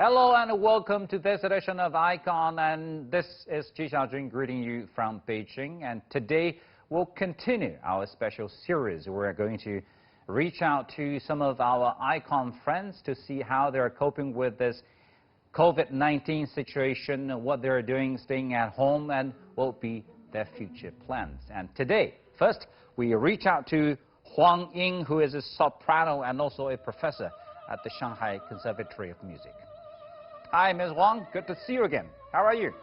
Hello and welcome to this edition of Icon, and this is Ji Xiaojun greeting you from Beijing. And today we'll continue our special series. We're going to reach out to some of our Icon friends to see how they're coping with this COVID-19 situation, what they're doing, staying at home, and what will be their future plans. And today, first, we reach out to Ying Huang, who is a soprano and also a professor at the Shanghai Conservatory of Music. Hi, Ms. Huang. Good to see you again. How are you?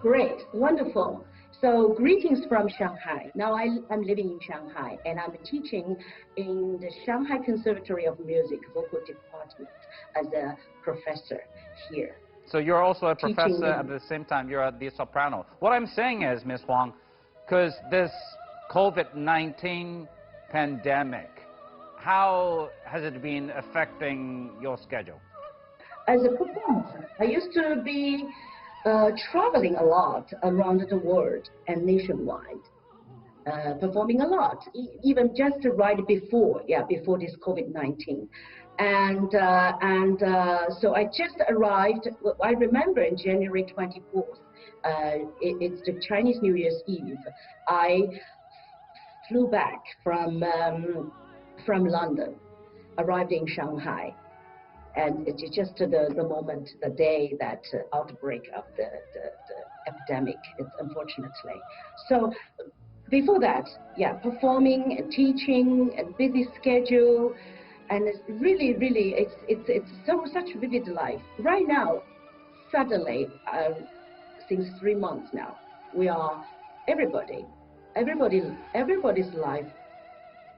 Great. Wonderful. So greetings from Shanghai. Now I'm living in Shanghai, and I'm teaching in the Shanghai Conservatory of Music Vocal Department as a professor here. So you're also a professor at the same time you're the soprano. What I'm saying is, Ms. Huang, because this COVID-19 pandemic, how has it been affecting your schedule? As a performer, I used to be traveling a lot around the world and nationwide, performing a lot, even just right before this COVID-19. So I just arrived, I remember in January 24th, it's the Chinese New Year's Eve. I flew back from London, arrived in Shanghai. And it's just the moment, the day that outbreak of the epidemic, unfortunately. So before that, performing and teaching and busy schedule, and it's really, it's such vivid life. Right now, suddenly, since 3 months now, we are everybody's life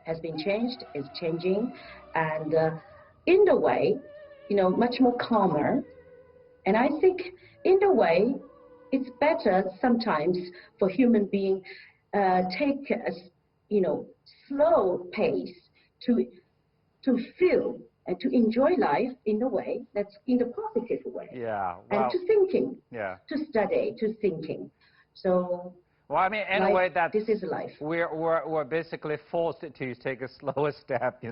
has been changed, is changing, and in the way, much more calmer. And I think, in a way, it's better sometimes for human being take a, slow pace to feel and to enjoy life in a way that's in the positive way. Yeah. Well, and to thinking. Yeah. To study, to thinking. So. Well, I mean, in a way that this is life. We're basically forced to take a slower step,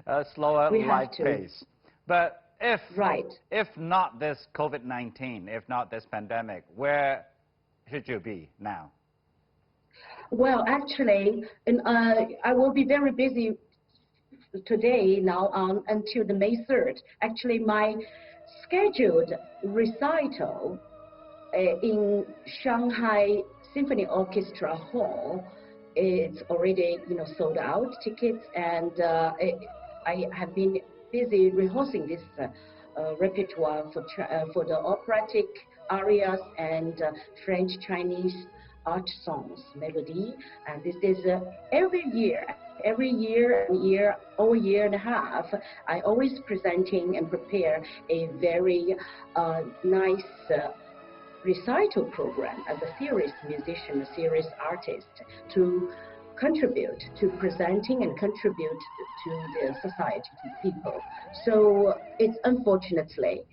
a slower life pace. But if not this COVID-19, if not this pandemic, where should you be now? Well, actually, I will be very busy today now until the May 3rd. Actually, my scheduled recital in Shanghai Symphony Orchestra Hall, it's already sold out tickets, and I have been busy rehearsing this repertoire for the operatic arias and French Chinese art songs melody, and this is every year over a year and a half, I always presenting and prepare a very nice recital program as a serious musician, a serious artist, to contribute to presenting and contribute to the society, to the people. So it's unfortunately,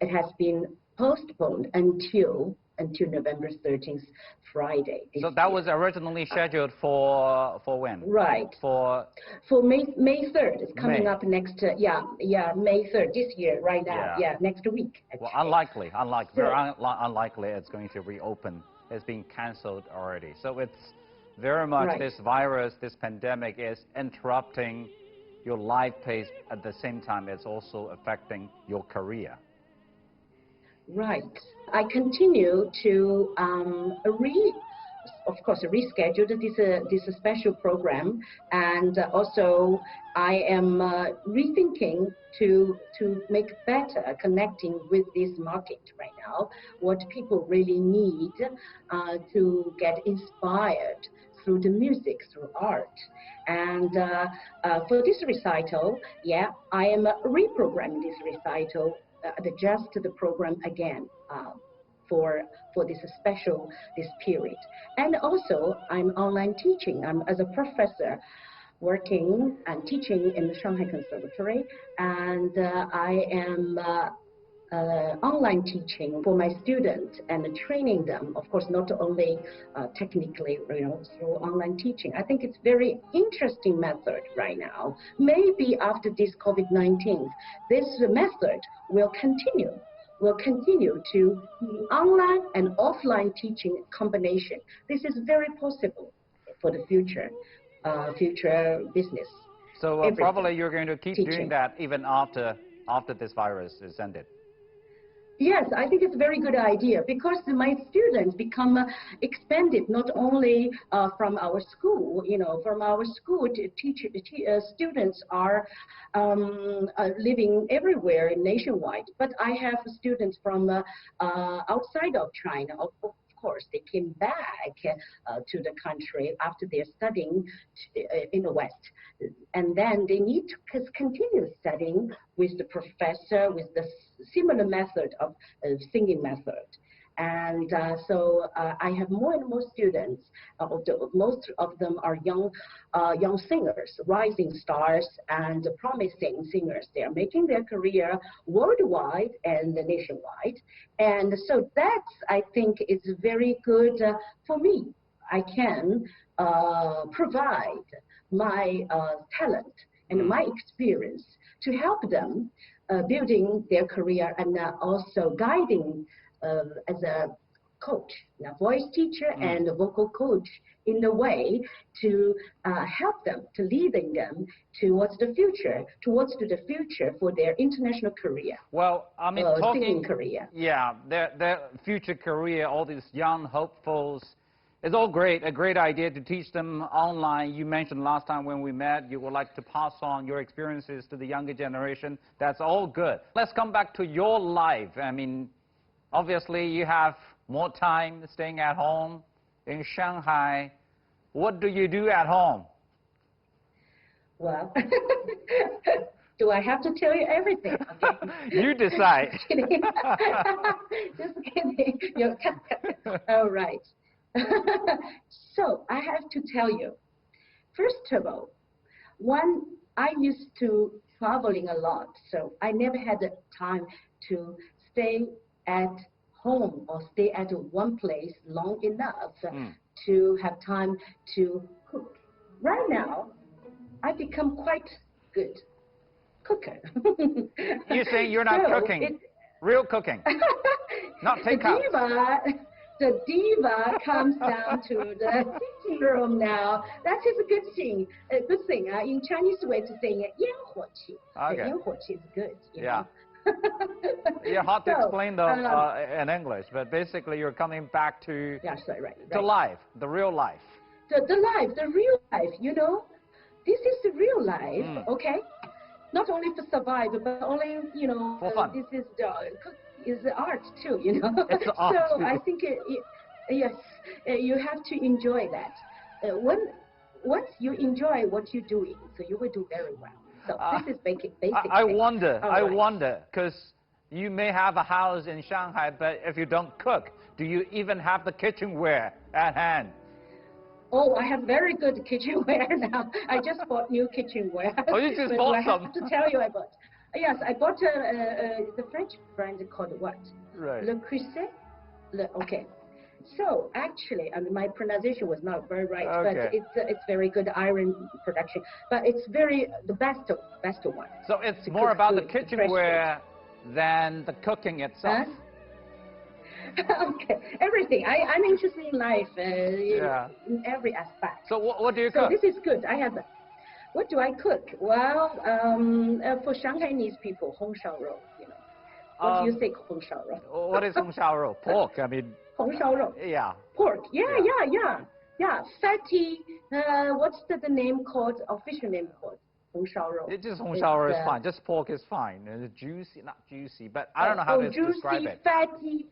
it has been postponed until November 13th, Friday. So that was originally scheduled for when? Right. For May 3rd. It's coming up next, May 3rd, this year, right now, next week. Actually. Well, unlikely, very unlikely it's going to reopen. It's being cancelled already. So it's very much this virus, this pandemic is interrupting your life pace. At the same time, it's also affecting your career. Right. I continue to reschedule this special program, and also I am rethinking to make better connecting with this market right now. What people really need to get inspired through the music, through art. And for this recital, I am reprogramming this recital, adjust the program again for this period. And also, I'm online teaching. I'm as a professor working and teaching in the Shanghai Conservatory, and I am online teaching for my students and training them, of course, not only technically, through online teaching. I think it's very interesting method right now. Maybe after this COVID-19, this method will continue to online and offline teaching combination. This is very possible for the future business. So probably you're going to keep doing that even after this virus is ended. Yes, I think it's a very good idea because my students become expanded not only from our school, from our school students are living everywhere nationwide, but I have students from outside of China. Of course, they came back to the country after they're studying in the West. And then they need to continue studying with the professor, with the similar method of singing method. And so I have more and more students. Most of them are young singers, rising stars, and promising singers. They are making their career worldwide and nationwide. And so that's, I think, is very good for me. I can provide my talent and my experience to help them building their career and also guiding as a coach, a voice teacher and a vocal coach in the way to help them, to leading them towards the future for their international career. Well, I mean, singing career. Yeah, their future career, all these young hopefuls, it's all great, a great idea to teach them online. You mentioned last time when we met, you would like to pass on your experiences to the younger generation. That's all good. Let's come back to your life. I mean, obviously you have more time staying at home in Shanghai. What do you do at home? Well, do I have to tell you everything? Okay. You decide. Just kidding. Just kidding. All right. So I have to tell you, first of all, I used to traveling a lot, so I never had the time to stay at home or stay at one place long enough to have time to cook. Right now, I become quite good cooker. You say you're not cooking, real cooking, not takeout. The diva comes down to the sitting room now. That is a good thing. A good thing. In Chinese way to say 烟火气. Okay. 烟火气 is good. Yeah. Yeah, hard to explain though in English, but basically you're coming back to to life, the real life. The real life. This is the real life. Okay. Not only for survival, but only for fun. This is art too, It's art so too. I think yes, you have to enjoy that. Once you enjoy what you're doing, so you will do very well. So this is basic. I wonder, because you may have a house in Shanghai, but if you don't cook, do you even have the kitchenware at hand? Oh, I have very good kitchenware now. I just bought new kitchenware. Oh, you just bought some? I have to tell you about. Yes, I bought the French brand called what? Right. Le Creuset. Okay. So actually, my pronunciation was not very right, but it's very good iron production. But it's the best one. So it's more about the kitchenware than the cooking itself. Okay, everything. I'm interested in life in every aspect. So what do you cook? So this is good. What do I cook? Well, for Shanghainese people, Hong Shao Rou, What do you say, Hong Shao Rou? What is Hong Shao Rou? Pork, I mean. Hong Shao Rou. Yeah. Pork. Yeah. Fatty. What's the name called? Official name called? Hong Shao Rou. It's just Hong Shao Rou is fine. Just pork is fine. It's juicy, not juicy, but I don't know how to describe it. Fatty.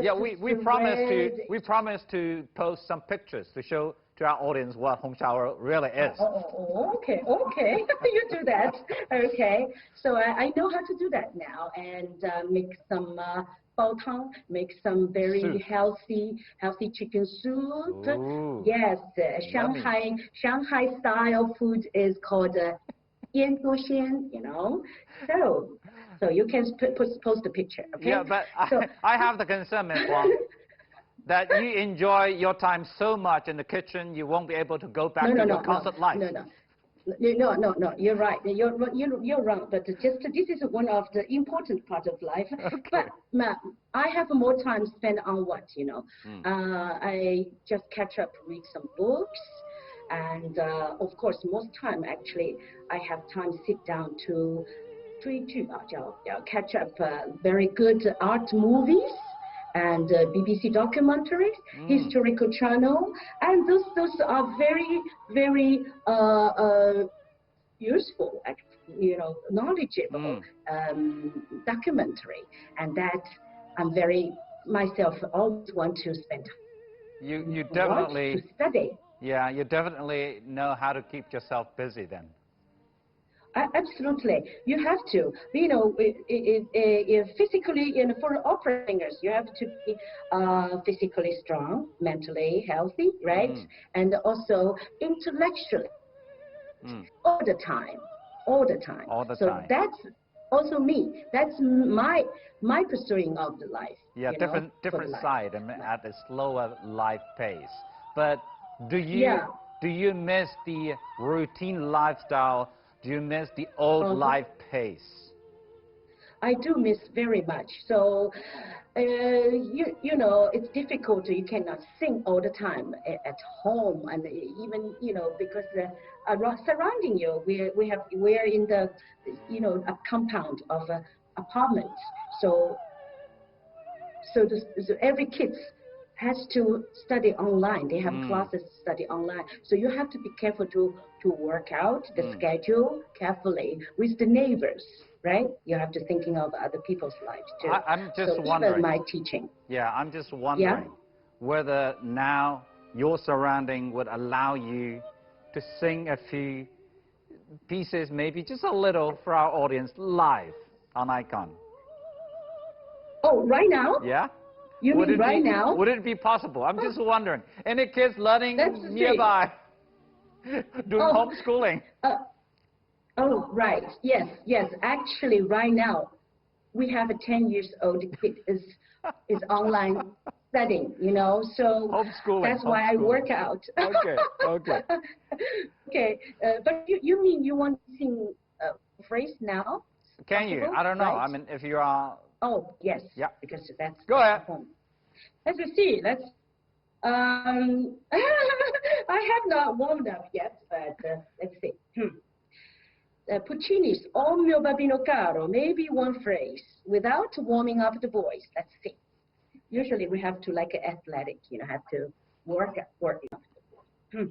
Yeah, we promised to post some pictures to show to our audience what Hong Shao Rou really is. Okay. You do that. Okay. So I know how to do that now and make some bao tang, make some very healthy chicken soup. Ooh, yes, Shanghai style food is called 腌多鲜, So So you can post the picture, okay? Yeah, but so, I have the concern, Ms. Huang, that you enjoy your time so much in the kitchen, you won't be able to go back to your concert life. No, you're right. You're wrong. But just this is one of the important part of life. Okay. But I have more time spent on what, you know. I just catch up, read some books, and of course, most time actually I have time sit down to 追剧啊，叫 catch up very good art movies and BBC documentaries, historical channel, and those are very useful, you know, knowledgeable documentary, and that I'm very myself always want to spend time. You definitely to study. Yeah, you definitely know how to keep yourself busy then. Absolutely, you have to. You know, physically, you know, for opera singers, you have to be physically strong, mentally healthy, right? And also intellectually, all the time. All the so time. That's also me. That's my pursuing of the life. Yeah, different side and at a slower life pace. But do you miss the routine lifestyle? Do you miss the old life pace? I do miss very much. So, you know, it's difficult. You cannot sing all the time at home, and even, you know, because surrounding you, we're in the, you know, a compound of apartments. So every kid has to study online. They have classes to study online. So you have to be careful to work out the schedule carefully with the neighbors, right? You have to thinking of other people's lives too. I'm just wondering. Even my teaching. Yeah, I'm just wondering whether now your surrounding would allow you to sing a few pieces, maybe just a little for our audience live on Icon. Oh, right now? Yeah. You mean right now? Would it be possible? I'm just wondering. Any kids learning nearby, doing homeschooling? Oh, right. Yes. Actually, right now, we have a 10-year-old kid is online studying, you know, so that's why I work out. Okay. Okay. But you mean you want to sing a phrase now? Can you? I don't know. Right? I mean, if you are... Oh, yes. Yeah. Because that's... Go ahead. Let's see. I have not warmed up yet, but let's see. Puccini's "O mio bambino caro," maybe one phrase without warming up the voice. Let's see. Usually we have to, like athletic, you know, have to work up the voice.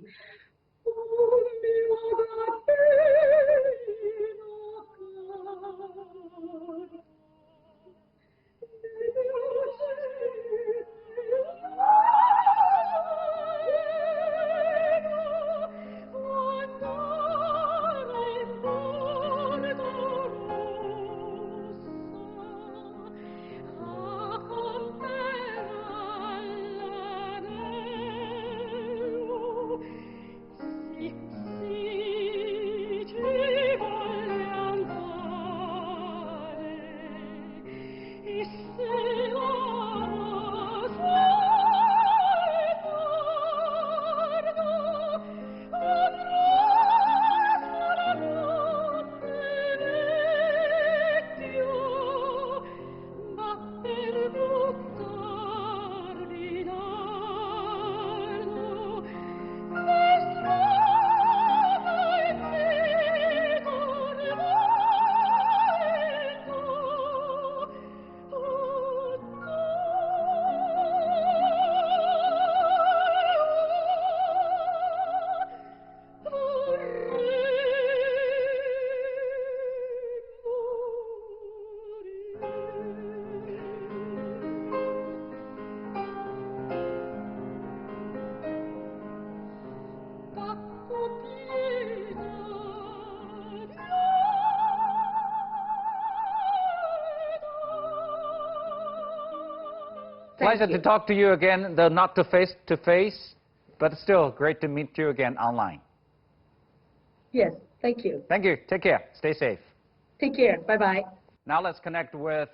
Pleasure to talk to you again, though not face to face, but still great to meet you again online. Yes, thank you. Thank you. Take care. Stay safe. Take care. Bye-bye. Now let's connect with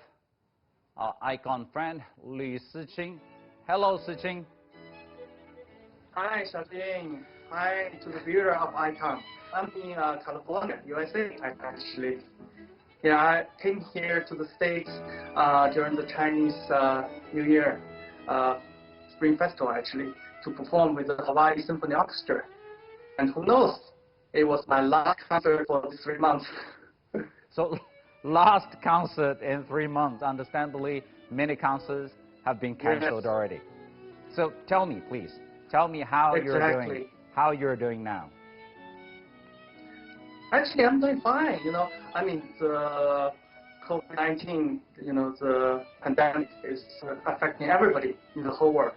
our icon friend, Siqing. Hello, Siqing. Hi, Xiaojun. Hi to the viewer of Icon. I'm in California, USA, actually. Yeah, I came here to the States during the Chinese New Year Spring Festival, actually, to perform with the Hawaii Symphony Orchestra. And who knows, it was my last concert for these 3 months. So, last concert in 3 months. Understandably, many concerts have been canceled already. So, tell me, please. Tell me how you're doing. How you're doing now. Actually, I'm doing fine. I mean, the COVID-19, the pandemic is affecting everybody in the whole world.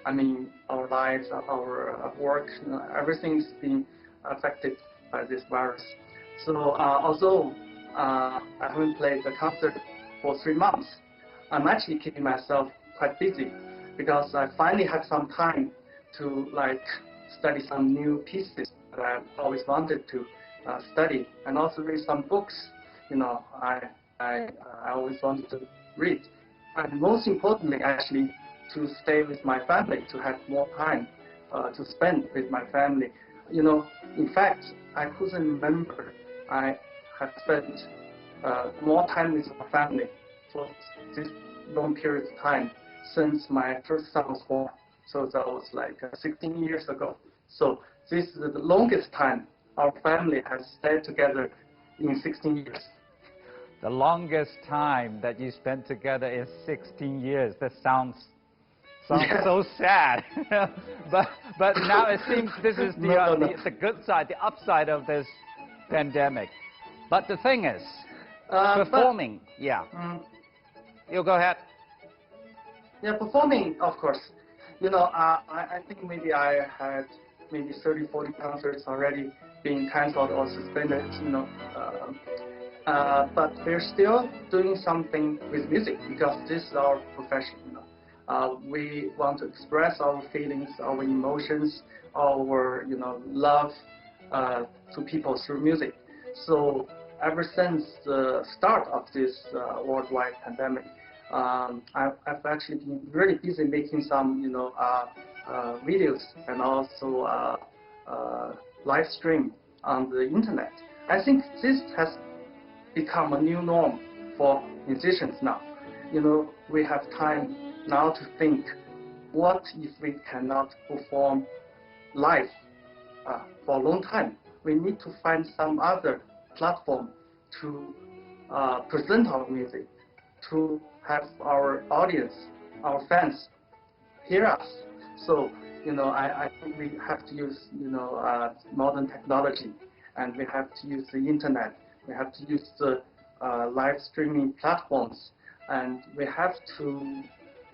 I mean, our lives, our work, everything's being affected by this virus. So, although I haven't played the concert for 3 months, I'm actually keeping myself quite busy because I finally had some time to study some new pieces that I've always wanted to study, and also read some books. I always wanted to read, and most importantly, actually, to stay with my family, to have more time to spend with my family. In fact, I couldn't remember I have spent more time with my family for this long period of time since my first son was born. So that was 16 years ago. So this is the longest time our family has stayed together in 16 years. The longest time that you spent together is 16 years. That sounds so sad. but now it seems this is the good side, the upside of this pandemic. But the thing is, performing, you go ahead. Yeah, performing, of course. I think maybe I had 30, 40 concerts already being cancelled or suspended, but we're still doing something with music because this is our profession. We want to express our feelings, our emotions, our love to people through music. So ever since the start of this worldwide pandemic, I've actually been really busy making some videos and also live stream on the internet. I think this has become a new norm for musicians now. We have time now to think, what if we cannot perform live for a long time? We need to find some other platform to present our music, to have our audience, our fans hear us. So, I think we have to use, modern technology, and we have to use the internet. We have to use the live streaming platforms, and we have to,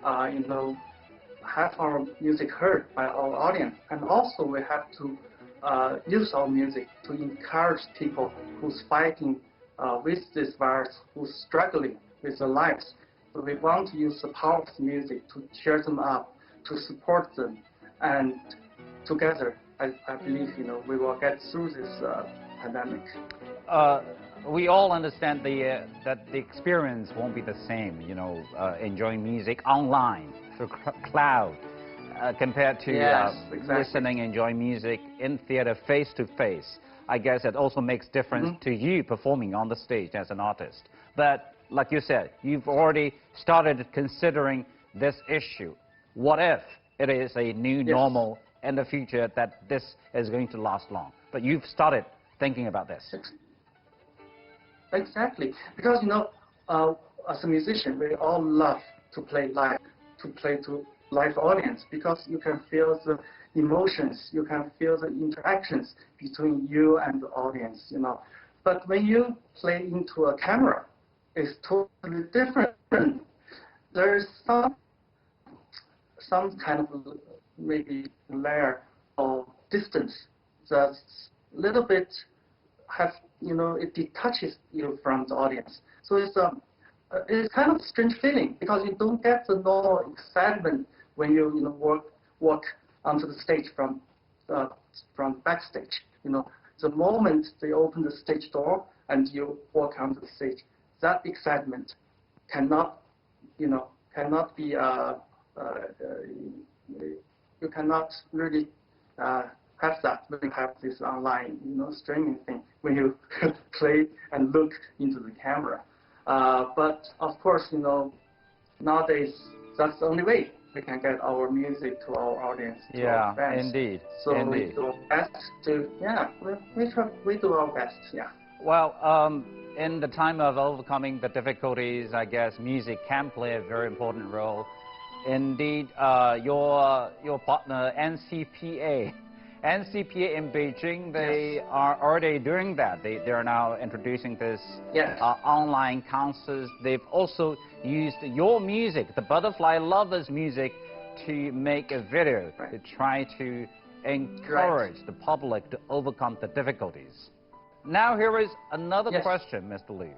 have our music heard by our audience. And also, we have to use our music to encourage people who's fighting with this virus, who's struggling with their lives. So we want to use the power of music to cheer them up, to support them, and together, I believe, we will get through this pandemic. We all understand that the experience won't be the same, enjoying music online through cloud compared to listening, enjoying music in theater face to face. I guess it also makes difference to you performing on the stage as an artist. But like you said, you've already started considering this issue. What if it is a new normal in the future that this is going to last long? But you've started thinking about this. Exactly. Because, as a musician, we all love to play live, to play to live audience, because you can feel the emotions, you can feel the interactions between you and the audience, But when you play into a camera, it's totally different. There's some kind of maybe layer of distance that's a little bit it detaches you from the audience. So it's kind of a strange feeling because you don't get the normal excitement when you walk onto the stage from backstage. The moment they open the stage door and you walk onto the stage, that excitement cannot, cannot be, you cannot really have that when you have this online, streaming thing, when you play and look into the camera. But of course, nowadays, that's the only way we can get our music to our audience, to our fans. Indeed. So indeed. we do our best to, we do our best, yeah. Well, in the time of overcoming the difficulties, I guess music can play a very important role. Indeed, your partner NCPA in Beijing, they are already doing that. They are now introducing this online concerts. They've also used your music, the Butterfly Lovers music, to make a video to try to encourage the public to overcome the difficulties. Now here is another question, Mr. Lu.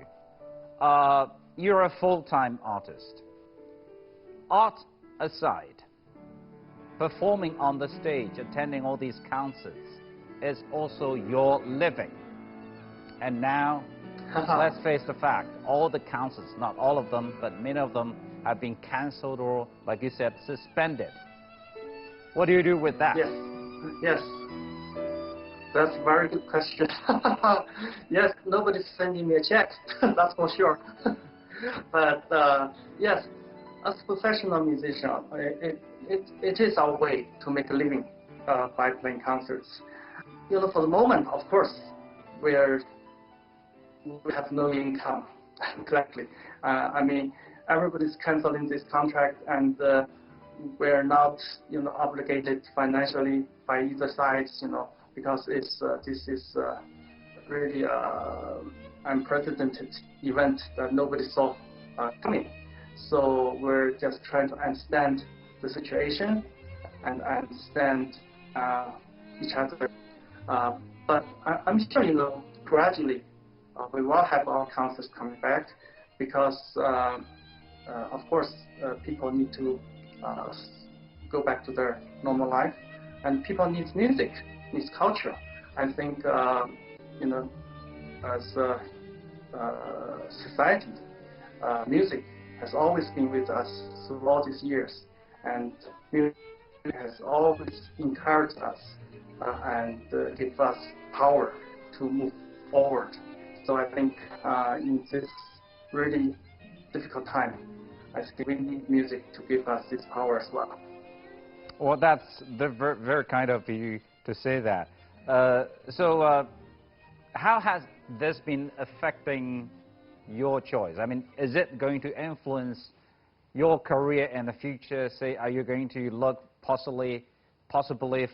You're a full-time artist. Art aside, performing on the stage, attending all these concerts is also your living. And now, let's face the fact, all the concerts, not all of them, but many of them have been cancelled or, like you said, suspended. What do you do with that? Yes. That's a very good question. Yes, nobody's sending me a check, that's for sure. But yes, as a professional musician, it is our way to make a living by playing concerts. For the moment, of course, we have no income, exactly. I mean, everybody's canceling this contract, and we're not, obligated financially by either sides, because this is really unprecedented event that nobody saw coming. So we're just trying to understand the situation and understand each other. But I'm sure, gradually we will have our concerts coming back, because of course people need to go back to their normal life, and people need music, needs culture. I think as a society, music has always been with us through all these years, and music has always encouraged us and give us power to move forward. So I think in this really difficult time, I think we need music to give us this power as well. Well, that's very kind of you to say that. So how has this been affecting your choice? I mean, is it going to influence your career in the future? Say, are you going to look possibly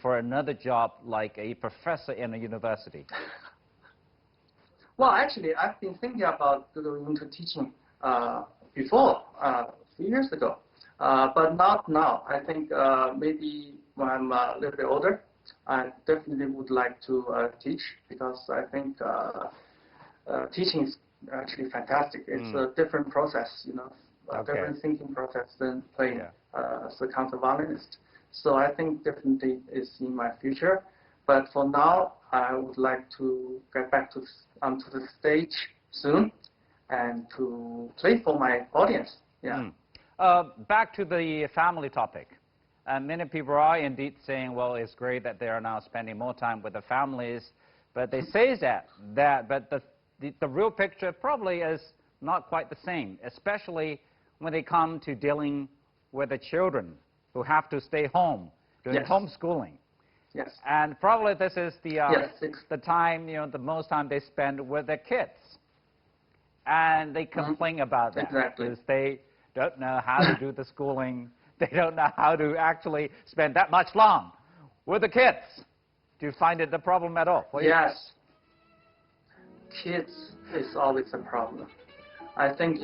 for another job like a professor in a university? Well, actually, I've been thinking about going into teaching before, a few years ago, but not now. I think maybe when I'm a little bit older, I definitely would like to teach, because I think teaching is actually fantastic. It's a different process, a different thinking process than playing as a concert violinist. So I think definitely is in my future. But for now, I would like to get back onto the stage soon and to play for my audience. Back to the family topic. Many people are indeed saying, well, it's great that they are now spending more time with their families, but they say but the real picture probably is not quite the same, especially when they come to dealing with the children who have to stay home doing homeschooling. Yes. And probably this is the time, the most time they spend with their kids. And they complain about that. Exactly. Because they don't know how to do the schooling. They don't know how to actually spend that much long with the kids. Do you find it a problem at all? Yes. Kids is always a problem. I think,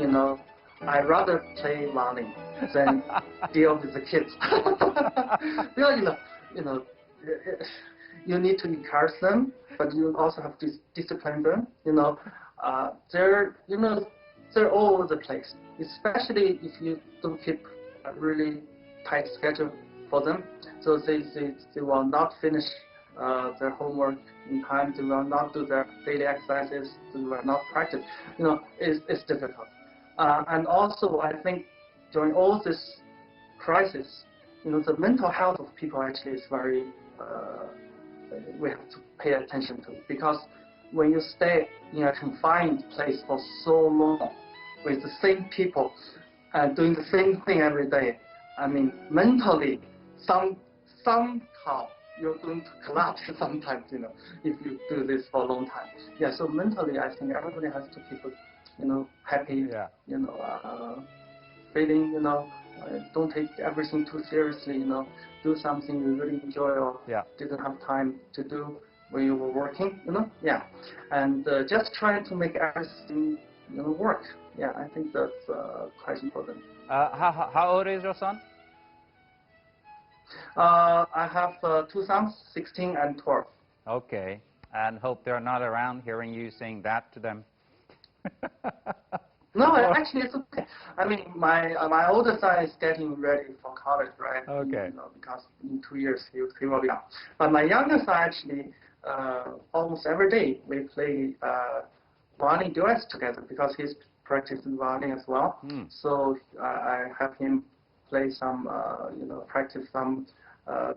I'd rather play violin than deal with the kids. Because, you need to encourage them, but you also have to discipline them. They're all over the place, especially if you don't keep a really tight schedule for them. So they will not finish their homework in time, they will not do their daily exercises, they will not practice. It's difficult. And also, I think during all this crisis, the mental health of people actually is very, we have to pay attention to, because when you stay in a confined place for so long with the same people and doing the same thing every day, I mean, mentally, somehow you're going to collapse sometimes, if you do this for a long time. Yeah, so mentally, I think everybody has to keep, happy, Yeah. Feeling, don't take everything too seriously, do something you really enjoy or didn't have time to do when you were working, yeah. And just trying to make everything, work. Yeah, I think that's quite important. How old is your son? I have 2 sons, 16 and 12. Okay, and hope they're not around hearing you saying that to them. No, actually it's okay. I mean, my older son is getting ready for college, right? Okay. Because in 2 years he will be out. But my younger son actually, almost every day we play violin duets together because he's practicing violin as well. So I have him play some, practice some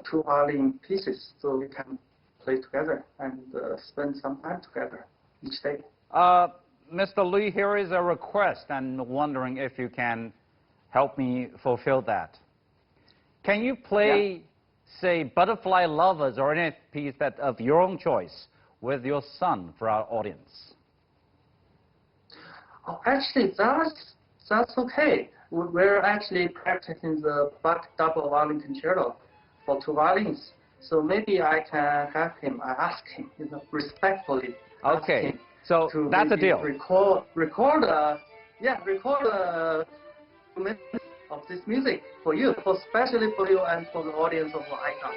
2 violin pieces so we can play together and spend some time together each day. Mr. Lu, here is a request and wondering if you can help me fulfill that. Can you play, say, Butterfly Lovers or any piece that of your own choice with your son for our audience? Oh, actually, that's okay. We're actually practicing the Bach double violin concerto for 2 violins. So maybe I can have him, I ask him, respectfully. Okay. Ask him So to that's a deal. Record a minute of this music for you, especially for you and for the audience of Icon.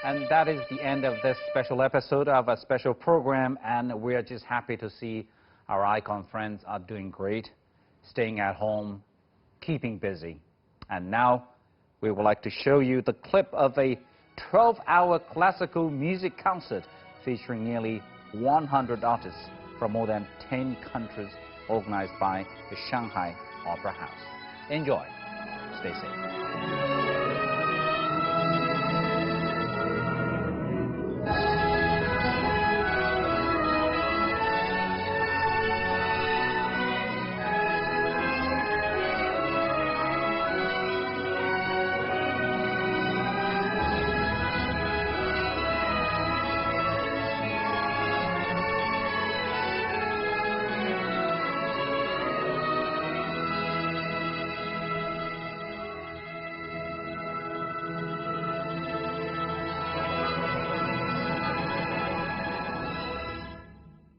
And that is the end of this special episode of a special program, and we are just happy to see our Icon friends are doing great, staying at home, keeping busy. And now we would like to show you the clip of a 12-hour classical music concert featuring nearly 100 artists from more than 10 countries, organized by the Shanghai Opera House. Enjoy. Stay safe.